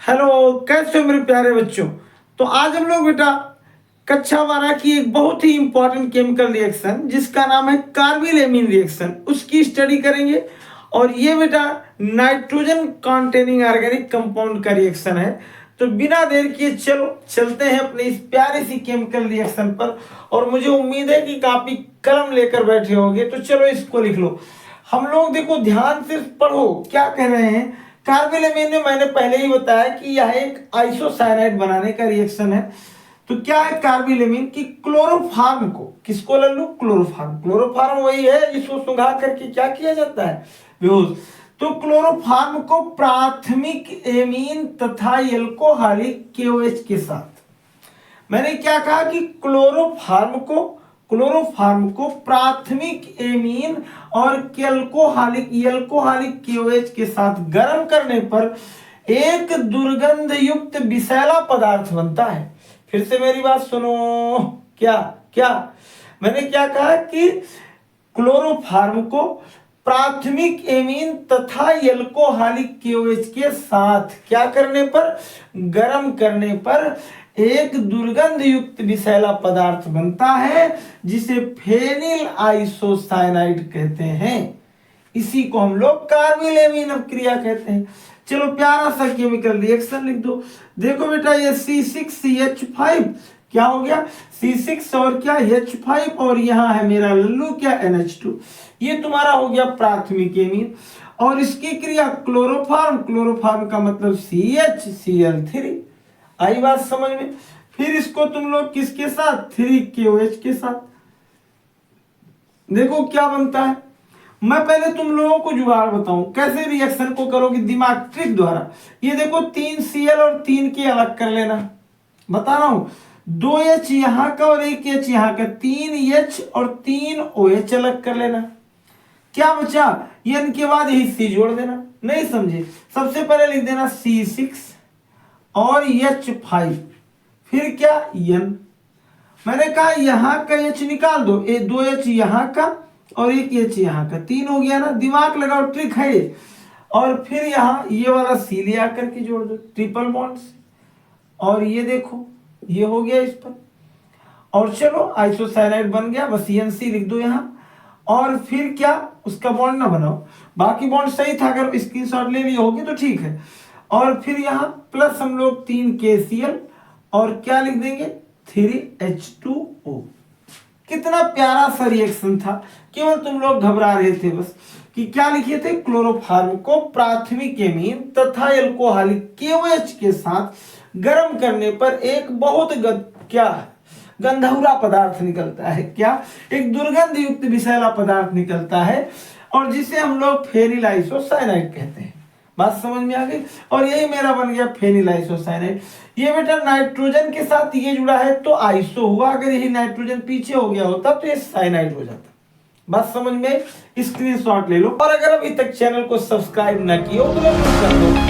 Hello, कैसे हो मेरे प्यारे बच्चों। तो आज हम लोग बेटा कक्षा 12 की एक बहुत ही इंपॉर्टेंट केमिकल रिएक्शन जिसका नाम है कार्बिल-एमीन रिएक्शन, उसकी स्टडी करेंगे। और ये बेटा नाइट्रोजन कॉन्टेनिंग ऑर्गेनिक कंपाउंड का रिएक्शन है। तो बिना देर किए चलो चलते हैं अपने इस प्यारे सी केमिकल रिएक्शन पर। और मुझे उम्मीद है कि काफी कलम लेकर बैठे होंगे, तो चलो इसको लिख लो। हम लोग देखो ध्यान से पढ़ो क्या कह रहे हैं। कार्बिल-एमीन में मैंने पहले ही बताया कि यह एक आइसोसाइनाइड बनाने का रिएक्शन है। तो क्या है कार्बिल-एमीन की क्लोरोफार्म को, किसको लल्लू, क्लोरोफार्म वही है जिसको सुंघा करके क्या किया जाता है, बेहोश। तो क्लोरोफार्म को प्राथमिक एमीन तथा एल्कोहलिक KOH के साथ, मैंने क्या कहा कि क्लोरोफार्म को प्राथमिक एमीन और एल्कोहलिक KOH के साथ गर्म करने पर एक दुर्गंध युक्त विषैला पदार्थ बनता है। फिर से मेरी बात सुनो, क्या मैंने क्या कहा कि क्लोरोफार्म को प्राथमिक एमीन तथा एल्कोहलिक KOH के साथ क्या करने पर, गर्म करने पर एक दुर्गंध युक्त विषैला पदार्थ बनता है जिसे फेनिल आइसोसाइनाइड कहते हैं। इसी को हम लोग कार्बिल-एमीन अपक्रिया कहते हैं। चलो प्यारा सा केमिकल रिएक्शन लिख दो। देखो बेटा ये C6H5 क्या हो गया, C6 और क्या H5, और यहाँ है मेरा लल्लू क्या NH2। ये तुम्हारा हो गया प्राथमिक एमीन। और इसकी क्रिया क्लोरोफार्म का मतलब CHCl3। आई बात समझ में। फिर इसको तुम लोग किसके साथ, 3KOH के साथ। देखो क्या बनता है। मैं पहले तुम लोगों को जुगाड़ बताऊं कैसे रिएक्शन को करोगे दिमाग ट्रिक द्वारा। ये देखो 3Cl और 3K अलग कर लेना, बता रहा हूं। 2H यहां का और 1H यहां का, 3H और 3OH अलग कर लेना। क्या बचा, N के बाद यही C जोड़ देना। नहीं समझे, सबसे पहले लिख देना C6 और H5, फिर क्या N। मैंने कहा यहां का H निकाल दो, 2H यहां का और 1H यहां का, 3 हो गया ना। दिमाग लगाओ, ट्रिक है। और फिर यहां ये वाला C ले आकर के जोड़ दो ट्रिपल बॉन्ड से, और ये देखो ये हो गया इस पर। और चलो आइसोसाइनाइड बन गया, बस NC लिख दो यहां। और फिर क्या, उसका बॉन्ड ना बनाओ, बाकी बॉन्ड सही था, अगर स्क्रीनशॉट ले लिए होगी तो ठीक है। और फिर यहाँ प्लस हम लोग 3KCl और क्या लिख देंगे 3H2O। कितना प्यारा सा रिएक्शन था, केवल तुम लोग घबरा रहे थे बस कि क्या लिखे थे, क्लोरोफार्म को प्राथमिक एमीन तथा एल्कोहलिक KOH के साथ गर्म करने पर एक बहुत क्या गंधौरा पदार्थ निकलता है, क्या एक दुर्गंध युक्त विषैला पदार्थ निकलता है, और जिसे हम लोग फेनिल आइसोसाइनाइड कहते हैं। बात समझ में आ गई। और यही मेरा बन गया फेनिल आइसोसाइनाइड। ये बेटा नाइट्रोजन के साथ ये जुड़ा है तो आइसो हुआ, अगर यही नाइट्रोजन पीछे हो गया होता तो ये साइनाइड हो जाता। बात समझ में, स्क्रीनशॉट ले लो। और अगर अभी तक चैनल को सब्सक्राइब ना किया हो तो कर दो।